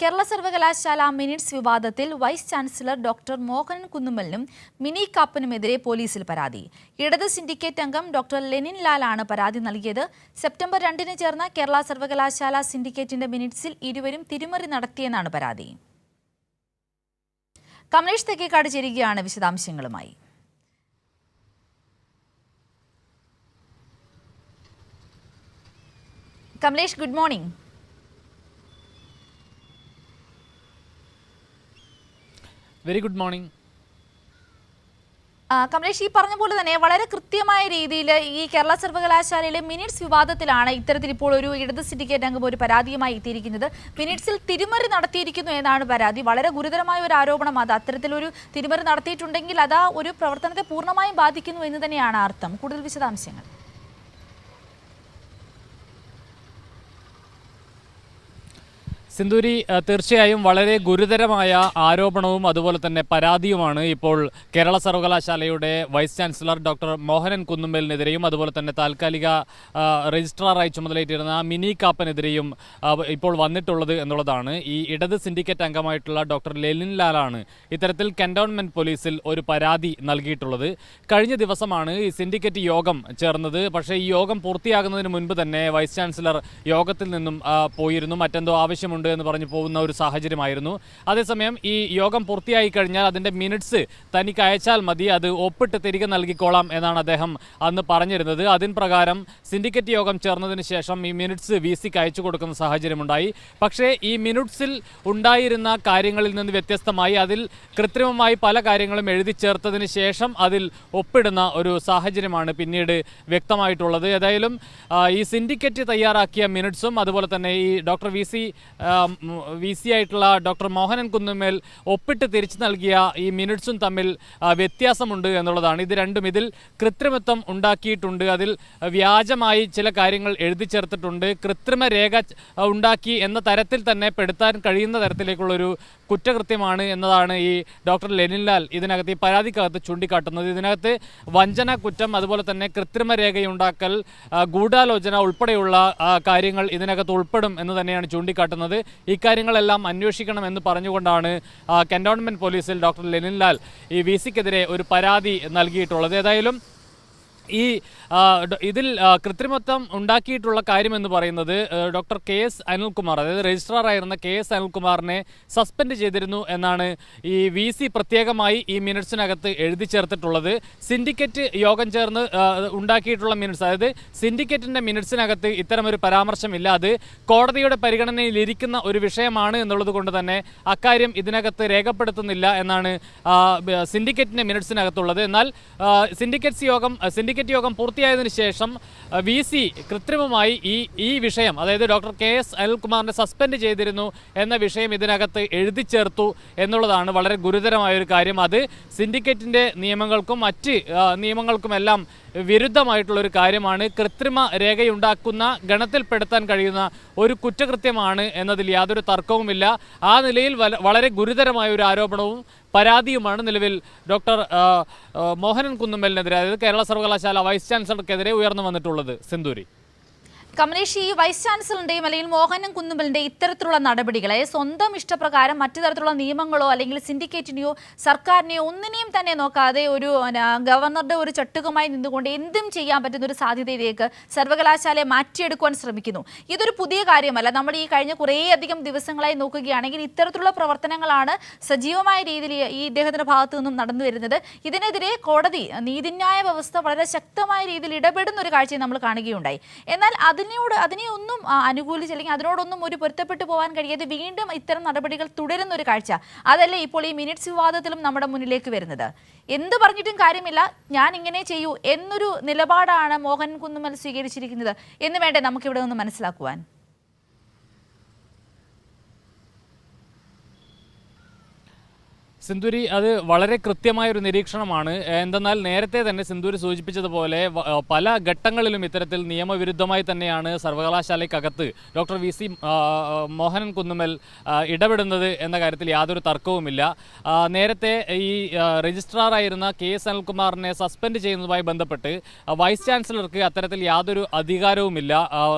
കേരള സർവകലാശാല മിനിറ്റ്സ് വിവാദത്തിൽ vice chancellor doctor Mohanan കുന്നുമ്മലിനും മിനി കാപ്പനുമെതിരെ പോലീസിൽ പരാതി. ഇടത് സിൻഡിക്കേറ്റ് അംഗം ഡോക്ടർ ലെനിൻ ലാലാണ് പരാതി നൽകിയത്. സെപ്റ്റംബർ 2-ന് ചേർന്ന കേരള സർവകലാശാല സിൻഡിക്കേറ്റിന്റെ മിനിറ്റ്സിൽ ഇരുവരും തിരിമറി നടത്തിയെന്നാണ് പരാതി. കമലേഷ് തെക്കേക്കാട് ചേരുകയാണ് വിശദാംശങ്ങളുമായി. Kamlesh, good morning. Very good morning. Kamlesh, ഈ പറഞ്ഞ പോലെ തന്നെ വളരെ കൃത്യമായ രീതിയിൽ ഈ കേരള സർവകലാശാലയിലെ മിനിറ്റ്സ് വിവാദത്തിലാണ് ഇത്തരത്തിൽ ഇപ്പോൾ ഒരു ഇടത് സിൻഡിക്കേറ്റ് അംഗം ഒരു പരാതിയുമായി എത്തിയിരിക്കുന്നത്. മിനിറ്റ്സിൽ തിരിമറി നടത്തിയിരിക്കുന്നു എന്നാണ് പരാതി. വളരെ ഗുരുതരമായ ഒരു ആരോപണം. അത് അത്തരത്തിലൊരു തിരിമറി നടത്തിയിട്ടുണ്ടെങ്കിൽ അത് ഒരു പ്രവർത്തനത്തെ പൂർണ്ണമായും ബാധിക്കുന്നു എന്ന് തന്നെയാണ് അർത്ഥം. കൂടുതൽ വിശദാംശങ്ങൾ. സിന്ധൂരി, തീർച്ചയായും വളരെ ഗുരുതരമായ ആരോപണവും അതുപോലെ തന്നെ പരാതിയുമാണ് ഇപ്പോൾ കേരള സർവകലാശാലയുടെ വൈസ് ചാൻസലർ ഡോക്ടർ മോഹനൻ കുന്നുമ്മലിനെതിരെയും അതുപോലെ തന്നെ താൽക്കാലിക രജിസ്ട്രാറായി ചുമതലയേറ്റിരുന്ന മിനി കാപ്പനെതിരെയും ഇപ്പോൾ വന്നിട്ടുള്ളത് എന്നുള്ളതാണ്. ഈ ഇടത് സിൻഡിക്കേറ്റ് അംഗമായിട്ടുള്ള ഡോക്ടർ ലെനിൻ ലാലാണ് ഇത്തരത്തിൽ കന്റോൺമെന്റ് പോലീസിൽ ഒരു പരാതി നൽകിയിട്ടുള്ളത്. കഴിഞ്ഞ ദിവസമാണ് ഈ സിൻഡിക്കേറ്റ് യോഗം ചേർന്നത്. പക്ഷേ ഈ യോഗം പൂർത്തിയാകുന്നതിന് മുൻപ് തന്നെ വൈസ് ചാൻസലർ യോഗത്തിൽ നിന്നും പോയിരുന്നു. മറ്റെന്തോ ആവശ്യമുണ്ട് എന്ന് പറഞ്ഞു പോകുന്ന ഒരു സാഹചര്യമായിരുന്നു. അതേസമയം ഈ യോഗം പൂർത്തിയായി കഴിഞ്ഞാൽ അതിൻ്റെ മിനിറ്റ്സ് തനിക്ക് അയച്ചാൽ മതി, അത് ഒപ്പിട്ട് തിരികെ നൽകിക്കോളാം എന്നാണ് അദ്ദേഹം അന്ന് പറഞ്ഞിരുന്നത്. അതിന് പ്രകാരം സിൻഡിക്കേറ്റ് യോഗം ചേർന്നതിന് ശേഷം ഈ മിനിറ്റ്സ് VCക്ക് അയച്ചു കൊടുക്കുന്ന സാഹചര്യമുണ്ടായി. പക്ഷേ ഈ മിനിറ്റ്സിൽ ഉണ്ടായിരുന്ന കാര്യങ്ങളിൽ നിന്ന് വ്യത്യസ്തമായി അതിൽ കൃത്രിമമായി പല കാര്യങ്ങളും എഴുതി ചേർത്തതിന് ശേഷം അതിൽ ഒപ്പിടുന്ന ഒരു സാഹചര്യമാണ് പിന്നീട് വ്യക്തമായിട്ടുള്ളത്. ഏതായാലും ഈ സിൻഡിക്കേറ്റ് തയ്യാറാക്കിയ മിനിറ്റ്സും അതുപോലെ തന്നെ ഈ ഡോക്ടർ VC ആയിട്ടുള്ള ഡോക്ടർ മോഹനൻ കുന്നുമ്മൽ ഒപ്പിട്ട് തിരിച്ചു നൽകിയ ഈ മിനിറ്റ്സും തമ്മിൽ വ്യത്യാസമുണ്ട് എന്നുള്ളതാണ്. ഇത് രണ്ടും ഇതിൽ കൃത്രിമത്വം ഉണ്ടാക്കിയിട്ടുണ്ട്. അതിൽ വ്യാജമായി ചില കാര്യങ്ങൾ എഴുതി ചേർത്തിട്ടുണ്ട്. കൃത്രിമ രേഖ ഉണ്ടാക്കി എന്ന തരത്തിൽ തന്നെ പെടുത്താൻ കഴിയുന്ന തരത്തിലേക്കുള്ളൊരു കുറ്റകൃത്യമാണ് എന്നതാണ് ഈ ഡോക്ടർ ലെനിൻ ലാൽ ഇതിനകത്ത് ഈ പരാതിക്കകത്ത് ചൂണ്ടിക്കാട്ടുന്നത്. ഇതിനകത്ത് വഞ്ചന കുറ്റം, അതുപോലെ തന്നെ കൃത്രിമ രേഖയുണ്ടാക്കൽ, ഗൂഢാലോചന ഉൾപ്പെടെയുള്ള കാര്യങ്ങൾ ഇതിനകത്ത് ഉൾപ്പെടും എന്ന് തന്നെയാണ് ചൂണ്ടിക്കാട്ടുന്നത്. ഇക്കാര്യങ്ങളെല്ലാം അന്വേഷിക്കണമെന്ന് പറഞ്ഞുകൊണ്ടാണ് കന്റോൺമെന്റ് പോലീസിൽ ഡോക്ടർ ലെനിൻ ലാൽ ഈ VCക്കെതിരെ ഒരു പരാതി നൽകിയിട്ടുള്ളത്. ഏതായാലും ഈ ഇതിൽ കൃത്രിമത്വം ഉണ്ടാക്കിയിട്ടുള്ള കാര്യമെന്ന് പറയുന്നത് ഡോക്ടർ KS അനിൽകുമാർ, അതായത് രജിസ്ട്രാറായിരുന്ന KS അനിൽകുമാറിനെ സസ്പെൻഡ് ചെയ്തിരുന്നു എന്നാണ് ഈ VC പ്രത്യേകമായി ഈ മിനിറ്റ്സിനകത്ത് എഴുതി ചേർത്തിട്ടുള്ളത്. സിൻഡിക്കേറ്റ് യോഗം ചേർന്ന് ഉണ്ടാക്കിയിട്ടുള്ള മിനിറ്റ്സ്, അതായത് സിൻഡിക്കേറ്റിൻ്റെ മിനിറ്റ്സിനകത്ത് ഇത്തരമൊരു പരാമർശമില്ല. അത് കോടതിയുടെ പരിഗണനയിലിരിക്കുന്ന ഒരു വിഷയമാണ് എന്നുള്ളത് കൊണ്ട് തന്നെ അക്കാര്യം ഇതിനകത്ത് രേഖപ്പെടുത്തുന്നില്ല എന്നാണ് സിൻഡിക്കേറ്റിൻ്റെ മിനിറ്റ്സിനകത്തുള്ളത്. എന്നാൽ സിൻഡിക്കേറ്റ് യോഗം പൂർത്തിയായതിനു ശേഷം VC കൃത്രിമമായി ഈ വിഷയം, അതായത് ഡോക്ടർ KS അനിൽകുമാറിനെ സസ്പെൻഡ് ചെയ്തിരുന്നു എന്ന വിഷയം ഇതിനകത്ത് എഴുതി ചേർത്തു എന്നുള്ളതാണ് വളരെ ഗുരുതരമായൊരു കാര്യം. അത് സിൻഡിക്കേറ്റിൻ്റെ നിയമങ്ങൾക്കും മറ്റ് നിയമങ്ങൾക്കുമെല്ലാം വിരുദ്ധമായിട്ടുള്ളൊരു കാര്യമാണ്. കൃത്രിമ രേഖയുണ്ടാക്കുന്ന ഗണത്തിൽപ്പെടുത്താൻ കഴിയുന്ന ഒരു കുറ്റകൃത്യമാണ് എന്നതിൽ യാതൊരു തർക്കവുമില്ല. ആ നിലയിൽ വളരെ ഗുരുതരമായ ഒരു ആരോപണവും പരാതിയുമാണ് നിലവിൽ ഡോക്ടർ മോഹനൻ കുന്നുമ്മലിനെതിരെ, അതായത് കേരള സർവകലാശാല വൈസ് ചാൻസലർക്കെതിരെ ഉയർന്നു വന്നിട്ടുള്ളത്. സിന്ധൂരി. കമലേഷ്, ഈ വൈസ് ചാൻസലറിന്റെയും അല്ലെങ്കിൽ മോഹനൻ കുന്നുമ്മലിന്റെയും ഇത്തരത്തിലുള്ള നടപടികളെ സ്വന്തം ഇഷ്ടപ്രകാരം മറ്റു തരത്തിലുള്ള നിയമങ്ങളോ അല്ലെങ്കിൽ സിൻഡിക്കേറ്റിനെയോ സർക്കാരിനെയോ ഒന്നിനെയും തന്നെ നോക്കാതെ ഒരു ഗവർണറുടെ ഒരു ചട്ടുകമായി നിന്നുകൊണ്ട് എന്തും ചെയ്യാൻ പറ്റുന്ന ഒരു സാധ്യതയിലേക്ക് സർവകലാശാലയെ മാറ്റിയെടുക്കുവാൻ ശ്രമിക്കുന്നു. ഇതൊരു പുതിയ കാര്യമല്ല. നമ്മൾ ഈ കഴിഞ്ഞ കുറേയധികം ദിവസങ്ങളായി നോക്കുകയാണെങ്കിൽ ഇത്തരത്തിലുള്ള പ്രവർത്തനങ്ങളാണ് സജീവമായ രീതിയിൽ ഈ ഇദ്ദേഹത്തിന്റെ ഭാഗത്തു നിന്നും നടന്നു വരുന്നത്. ഇതിനെതിരെ കോടതി, നീതിന്യായ വ്യവസ്ഥ വളരെ ശക്തമായ രീതിയിൽ ഇടപെടുന്ന ഒരു കാഴ്ചയും നമ്മൾ കാണുകയുണ്ടായി. എന്നാൽ അതിനെ ഒന്നും അനുകൂലിച്ച് അല്ലെങ്കിൽ അതിനോടൊന്നും ഒരു പൊരുത്തപ്പെട്ടു പോകാൻ കഴിയാതെ വീണ്ടും ഇത്തരം നടപടികൾ തുടരുന്ന ഒരു കാഴ്ച, അതല്ലേ ഇപ്പോൾ ഈ മിനിറ്റ്സ് വിവാദത്തിലും നമ്മുടെ മുന്നിലേക്ക് വരുന്നത്. എന്ത് പറഞ്ഞിട്ടും കാര്യമില്ല, ഞാൻ ഇങ്ങനെ ചെയ്യൂ എന്നൊരു നിലപാടാണ് മോഹൻ കുന്നുമ്മൽ സ്വീകരിച്ചിരിക്കുന്നത് എന്ന് വേണ്ടേ നമുക്കിവിടെ നിന്ന് മനസ്സിലാക്കുവാൻ. സിന്ധൂരി, അത് വളരെ കൃത്യമായൊരു നിരീക്ഷണമാണ്. എന്തെന്നാൽ നേരത്തെ തന്നെ സിന്ധൂരി സൂചിപ്പിച്ചതുപോലെ പല ഘട്ടങ്ങളിലും ഇത്തരത്തിൽ നിയമവിരുദ്ധമായി തന്നെയാണ് സർവകലാശാലയ്ക്കകത്ത് ഡോക്ടർ VC മോഹനൻ കുന്നുമ്മൽ ഇടപെടുന്നത് എന്ന കാര്യത്തിൽ യാതൊരു തർക്കവുമില്ല. നേരത്തെ ഈ രജിസ്ട്രാറായിരുന്ന KS അനിൽകുമാറിനെ സസ്പെൻഡ് ചെയ്യുന്നതുമായി ബന്ധപ്പെട്ട് വൈസ് ചാൻസലർക്ക് അത്തരത്തിൽ യാതൊരു അധികാരവുമില്ല.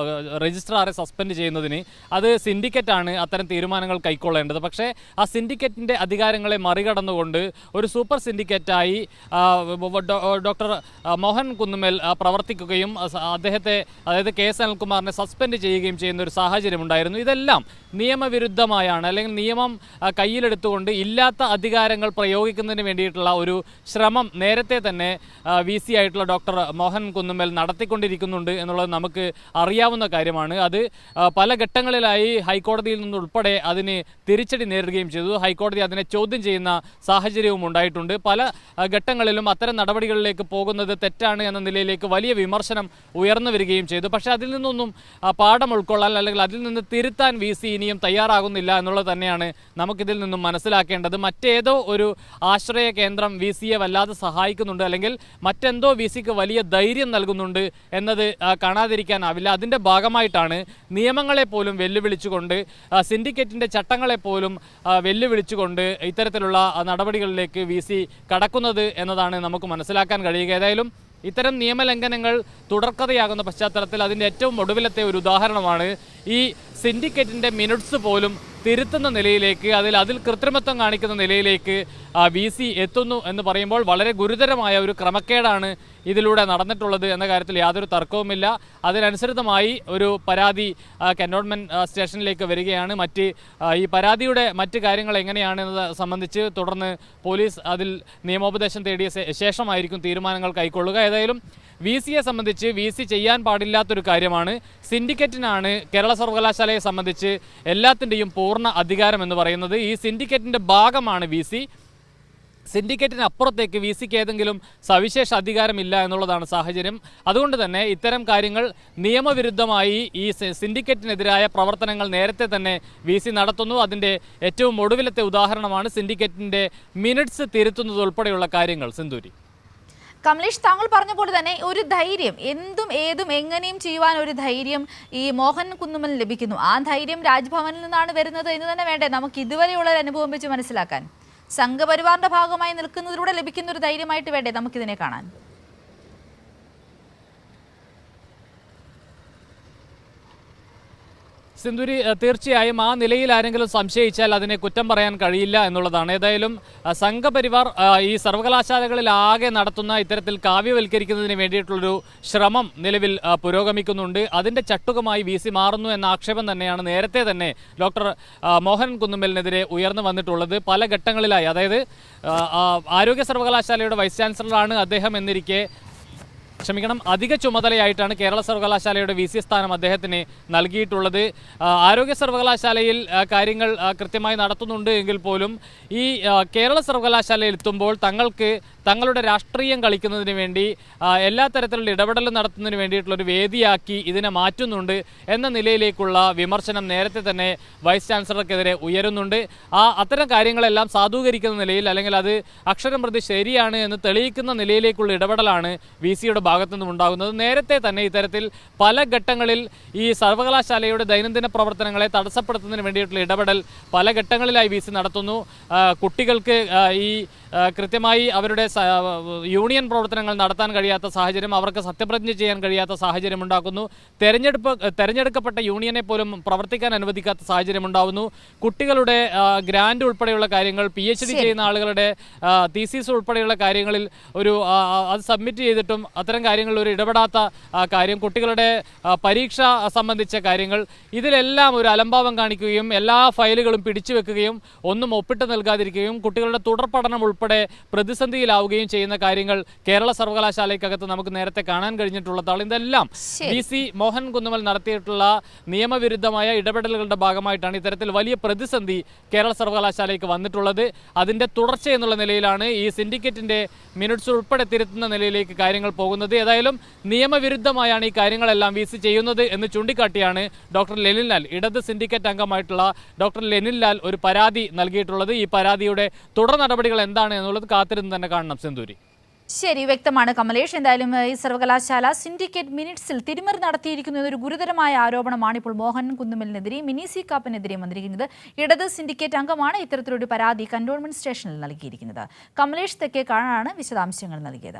രജിസ്ട്രാറെ സസ്പെൻഡ് ചെയ്യുന്നതിന് അത് സിൻഡിക്കേറ്റാണ് അത്തരം തീരുമാനങ്ങൾ കൈക്കൊള്ളേണ്ടത്. പക്ഷേ ആ സിൻഡിക്കേറ്റിൻ്റെ അധികാരങ്ങളെ മറികടന്നുകൊണ്ട് ഒരു സൂപ്പർ സിൻഡിക്കേറ്റായി ഡോക്ടർ മോഹൻ കുന്നുമ്മൽ പ്രവർത്തിക്കുകയും അദ്ദേഹത്തെ, അതായത് KS അനിൽകുമാറിനെ സസ്പെൻഡ് ചെയ്യുകയും ചെയ്യുന്ന ഒരു സാഹചര്യമുണ്ടായിരുന്നു. ഇതെല്ലാം നിയമവിരുദ്ധമായാണ്, അല്ലെങ്കിൽ നിയമം കയ്യിലെടുത്തുകൊണ്ട് ഇല്ലാത്ത അധികാരങ്ങൾ പ്രയോഗിക്കുന്നതിന് വേണ്ടിയിട്ടുള്ള ഒരു ശ്രമം നേരത്തെ തന്നെ VC ആയിട്ടുള്ള ഡോക്ടർ മോഹൻ കുന്നുമ്മൽ നടത്തിക്കൊണ്ടിരിക്കുന്നുണ്ട് എന്നുള്ളത് നമുക്ക് അറിയാവുന്ന കാര്യമാണ്. അത് പല ഘട്ടങ്ങളിലായി ഹൈക്കോടതിയിൽ നിന്നുൾപ്പെടെ അതിന് തിരിച്ചടി നേരിടുകയും ചെയ്തു. ഹൈക്കോടതി അതിനെ ചോദ്യം ചെയ്യുന്ന സാഹചര്യവും ഉണ്ടായിട്ടുണ്ട്. പല ഘട്ടങ്ങളിലും അത്തരം നടപടികളിലേക്ക് പോകുന്നത് തെറ്റാണ് എന്ന നിലയിലേക്ക് വലിയ വിമർശനം ഉയർന്നു വരികയും ചെയ്തു. പക്ഷേ അതിൽ നിന്നൊന്നും പാഠം ഉൾക്കൊള്ളാൻ, അല്ലെങ്കിൽ അതിൽ നിന്ന് തിരുത്താൻ VC ഇനിയും തയ്യാറാകുന്നില്ല എന്നുള്ളത് തന്നെയാണ് നമുക്കിതിൽ നിന്നും മനസ്സിലാക്കേണ്ടത്. മറ്റേതോ ഒരു ആശ്രയ കേന്ദ്രം VCയെ വല്ലാതെ സഹായിക്കുന്നുണ്ട്, അല്ലെങ്കിൽ മറ്റെന്തോ VCക്ക് വലിയ ധൈര്യം നൽകുന്നുണ്ട് എന്നത് കാണാതിരിക്കാനാവില്ല. അതിൻ്റെ ഭാഗമായിട്ടാണ് നിയമങ്ങളെ പോലും വെല്ലുവിളിച്ചുകൊണ്ട്, സിൻഡിക്കേറ്റിൻ്റെ ചട്ടങ്ങളെ പോലും വെല്ലുവിളിച്ചുകൊണ്ട് ഇത്തരത്തിലുള്ള നടപടികളിലേക്ക് VC കടക്കുന്നത് എന്നതാണ് നമുക്ക് മനസ്സിലാക്കാൻ കഴിയുക. ഏതായാലും ഇത്തരം നിയമലംഘനങ്ങൾ തുടർക്കഥയാകുന്ന പശ്ചാത്തലത്തിൽ അതിൻ്റെ ഏറ്റവും ഒടുവിലത്തെ ഒരു ഉദാഹരണമാണ് ഈ സിൻഡിക്കേറ്റിൻ്റെ മിനിറ്റ്സ് പോലും തിരുത്തുന്ന നിലയിലേക്ക്, അതിൽ കൃത്രിമത്വം കാണിക്കുന്ന നിലയിലേക്ക് VC എത്തുന്നു എന്ന് പറയുമ്പോൾ വളരെ ഗുരുതരമായ ഒരു ക്രമക്കേടാണ് ഇതിലൂടെ നടന്നിട്ടുള്ളത് എന്ന കാര്യത്തിൽ യാതൊരു തർക്കവുമില്ല. അതിനനുസൃതമായി ഒരു പരാതി കന്റോൺമെൻറ്റ് സ്റ്റേഷനിലേക്ക് വരികയാണ്. ഈ പരാതിയുടെ മറ്റ് കാര്യങ്ങൾ എങ്ങനെയാണെന്നത് സംബന്ധിച്ച് തുടർന്ന് പോലീസ് അതിൽ നിയമോപദേശം തേടിയ ശേഷമായിരിക്കും തീരുമാനങ്ങൾ കൈക്കൊള്ളുക. ഏതായാലും VCയെ സംബന്ധിച്ച് VC ചെയ്യാൻ പാടില്ലാത്തൊരു കാര്യമാണ്. സിൻഡിക്കേറ്റിനാണ് കേരള സർവകലാശാലയെ സംബന്ധിച്ച് എല്ലാത്തിൻ്റെയും പൂർണ്ണ അധികാരം എന്ന് പറയുന്നത്. ഈ സിൻഡിക്കേറ്റിൻ്റെ ഭാഗമാണ് VC. സിൻഡിക്കേറ്റിന് അപ്പുറത്തേക്ക് VCക്ക് ഏതെങ്കിലും സവിശേഷ അധികാരമില്ല എന്നുള്ളതാണ് സാഹചര്യം. അതുകൊണ്ട് തന്നെ ഇത്തരം കാര്യങ്ങൾ നിയമവിരുദ്ധമായി ഈ സിൻഡിക്കേറ്റിനെതിരായ പ്രവർത്തനങ്ങൾ നേരത്തെ തന്നെ VC നടത്തുന്നു. അതിൻ്റെ ഏറ്റവും ഒടുവിലത്തെ ഉദാഹരണമാണ് സിൻഡിക്കേറ്റിൻ്റെ മിനിറ്റ്സ് തിരുത്തുന്നത് ഉൾപ്പെടെയുള്ള കാര്യങ്ങൾ. സിന്ധൂരി, കമലേഷ്, താങ്കൾ പറഞ്ഞ പോലെ തന്നെ ഒരു ധൈര്യം, എന്തും ഏതും എങ്ങനെയും ചെയ്യുവാൻ ഒരു ധൈര്യം ഈ മോഹൻ കുന്നുമ്മൽ ലഭിക്കുന്നു. ആ ധൈര്യം രാജ്ഭവനിൽ നിന്നാണ് വരുന്നത് എന്ന് തന്നെ വേണ്ടേ നമുക്ക് ഇതുവരെയുള്ള ഒരു അനുഭവം വെച്ച് മനസ്സിലാക്കാൻ? സംഘപരിവാറിന്റെ ഭാഗമായി നിൽക്കുന്നതിലൂടെ ലഭിക്കുന്ന ഒരു ധൈര്യമായിട്ട് വേണ്ടേ നമുക്കിതിനെ കാണാൻ? സിന്ധൂരി, തീർച്ചയായും ആ നിലയിൽ ആരെങ്കിലും സംശയിച്ചാൽ അതിനെ കുറ്റം പറയാൻ കഴിയില്ല എന്നുള്ളതാണ്. ഏതായാലും സംഘപരിവാർ ഈ സർവകലാശാലകളിൽ ആകെ നടത്തുന്ന ഇത്തരത്തിൽ കാവ്യവൽക്കരിക്കുന്നതിന് വേണ്ടിയിട്ടുള്ളൊരു ശ്രമം നിലവിൽ പുരോഗമിക്കുന്നുണ്ട്. അതിൻ്റെ ചട്ടുകമായി VC മാറുന്നു എന്ന ആക്ഷേപം തന്നെയാണ് നേരത്തെ തന്നെ ഡോക്ടർ മോഹൻ കുന്നുമ്മലിനെതിരെ ഉയർന്നു വന്നിട്ടുള്ളത്. പല ഘട്ടങ്ങളിലായി, അതായത് ആരോഗ്യ സർവകലാശാലയുടെ വൈസ് ചാൻസലറാണ് അദ്ദേഹം എന്നിരിക്കെ, അധിക ചുമതലയായിട്ടാണ് കേരള സർവകലാശാലയുടെ VC സ്ഥാനം അദ്ദേഹത്തിന് നൽകിയിട്ടുള്ളത്. ആരോഗ്യ സർവകലാശാലയിൽ കാര്യങ്ങൾ കൃത്യമായി നടത്തുന്നുണ്ട് എങ്കിൽ പോലും ഈ കേരള സർവകലാശാലയിൽ എത്തുമ്പോൾ തങ്ങളുടെ രാഷ്ട്രീയം കളിക്കുന്നതിന് വേണ്ടി എല്ലാ തരത്തിലുള്ള ഇടപെടലും നടത്തുന്നതിന് വേണ്ടിയിട്ടുള്ളൊരു വേദിയാക്കി ഇതിനെ മാറ്റുന്നുണ്ട് എന്ന നിലയിലേക്കുള്ള വിമർശനം നേരത്തെ തന്നെ വൈസ് ചാൻസലർക്കെതിരെ ഉയരുന്നുണ്ട്. അത്തരം കാര്യങ്ങളെല്ലാം സാധൂകരിക്കുന്ന നിലയിൽ, അല്ലെങ്കിൽ അത് അക്ഷരം പ്രതി ശരിയാണ് എന്ന് തെളിയിക്കുന്ന നിലയിലേക്കുള്ള ഇടപെടലാണ് VCയുടെ ഭാഗത്തു നിന്നും ഉണ്ടാകുന്നത്. നേരത്തെ തന്നെ ഇത്തരത്തിൽ പല ഘട്ടങ്ങളിൽ ഈ സർവകലാശാലയുടെ ദൈനംദിന പ്രവർത്തനങ്ങളെ തടസ്സപ്പെടുത്തുന്നതിന് വേണ്ടിയിട്ടുള്ള ഇടപെടൽ പല ഘട്ടങ്ങളിലായി VC നടത്തുന്നു. കുട്ടികൾക്ക് ഈ കൃത്യമായി അവരുടെ യൂണിയൻ പ്രവർത്തനങ്ങൾ നടത്താൻ കഴിയാത്ത സാഹചര്യം, അവർക്ക് സത്യപ്രതിജ്ഞ ചെയ്യാൻ കഴിയാത്ത സാഹചര്യം ഉണ്ടാക്കുന്നു. തെരഞ്ഞെടുക്കപ്പെട്ട യൂണിയനെ പോലും പ്രവർത്തിക്കാൻ അനുവദിക്കാത്ത സാഹചര്യം ഉണ്ടാകുന്നു. കുട്ടികളുടെ ഗ്രാൻഡ് ഉൾപ്പെടെയുള്ള കാര്യങ്ങൾ, PhD ചെയ്യുന്ന ആളുകളുടെ തീസിസ് ഉൾപ്പെടെയുള്ള കാര്യങ്ങളിൽ അത് സബ്മിറ്റ് ചെയ്തിട്ടും അത്തരം കാര്യങ്ങളിൽ ഒരു ഇടപെടാത്ത കാര്യം, കുട്ടികളുടെ പരീക്ഷ സംബന്ധിച്ച കാര്യങ്ങൾ, ഇതിലെല്ലാം ഒരു അലംഭാവം കാണിക്കുകയും എല്ലാ ഫയലുകളും പിടിച്ചു വെക്കുകയും ഒന്നും ഒപ്പിട്ട് നൽകാതിരിക്കുകയും കുട്ടികളുടെ തുടർ പഠനം ഉൾപ്പെടെ പ്രതിസന്ധിയിലാവുകയും ചെയ്യുന്ന കാര്യങ്ങൾ കേരള സർവകലാശാലയ്ക്കകത്ത് നമുക്ക് നേരത്തെ കാണാൻ കഴിഞ്ഞിട്ടുള്ളതാണ്. ഇതെല്ലാം VC മോഹൻ കുന്നുമ്മൽ നടത്തിയിട്ടുള്ള നിയമവിരുദ്ധമായ ഇടപെടലുകളുടെ ഭാഗമായിട്ടാണ് ഇത്തരത്തിൽ വലിയ പ്രതിസന്ധി കേരള സർവകലാശാലയ്ക്ക് വന്നിട്ടുള്ളത്. അതിൻ്റെ തുടർച്ച എന്നുള്ള നിലയിലാണ് ഈ സിൻഡിക്കേറ്റിൻ്റെ മിനിറ്റ്സ് ഉൾപ്പെടെ തിരുത്തുന്ന നിലയിലേക്ക് കാര്യങ്ങൾ പോകുന്നത്. നൽകുന്നത്. ഏതായാലും നിയമവിരുദ്ധമായാണ് ഈ കാര്യങ്ങളെല്ലാം വി സി ചെയ്യുന്നത് എന്ന് ചൂണ്ടിക്കാട്ടിയാണ് ഡോക്ടർ ലെനിൻ ലാൽ, ഇടത് സിൻഡിക്കേറ്റ് അംഗമായിട്ടുള്ള ഡോക്ടർ ലെനിൻ ലാൽ ഒരു പരാതി നൽകിയിട്ടുള്ളത്. ഈ പരാതിയുടെ തുടർ നടപടികൾ എന്താണ് എന്നുള്ളത് കാത്തിരുന്ന് തന്നെ കാണണം സിന്ധൂരി. ശരി, വ്യക്തമാണ് കമലേഷ്. എന്തായാലും ഈ സർവകലാശാല സിൻഡിക്കേറ്റ് മിനിറ്റ്സിൽ തിരിമറി നടത്തിയിരിക്കുന്നു എന്നൊരു ഗുരുതരമായ ആരോപണമാണ് ഇപ്പോൾ മോഹനൻ കുന്നുമ്മലിനെതിരെയും മിനി സി കാപ്പനെതിരെയും വന്നിരിക്കുന്നത്. ഇടത് സിൻഡിക്കേറ്റ് അംഗമാണ് ഇത്തരത്തിലൊരു പരാതി കന്റോൺമെന്റ് സ്റ്റേഷനിൽ നൽകിയിരിക്കുന്നത്. കമലേഷ് തെക്കേക്കാടാണ് വിശദാംശങ്ങൾ നൽകിയത്.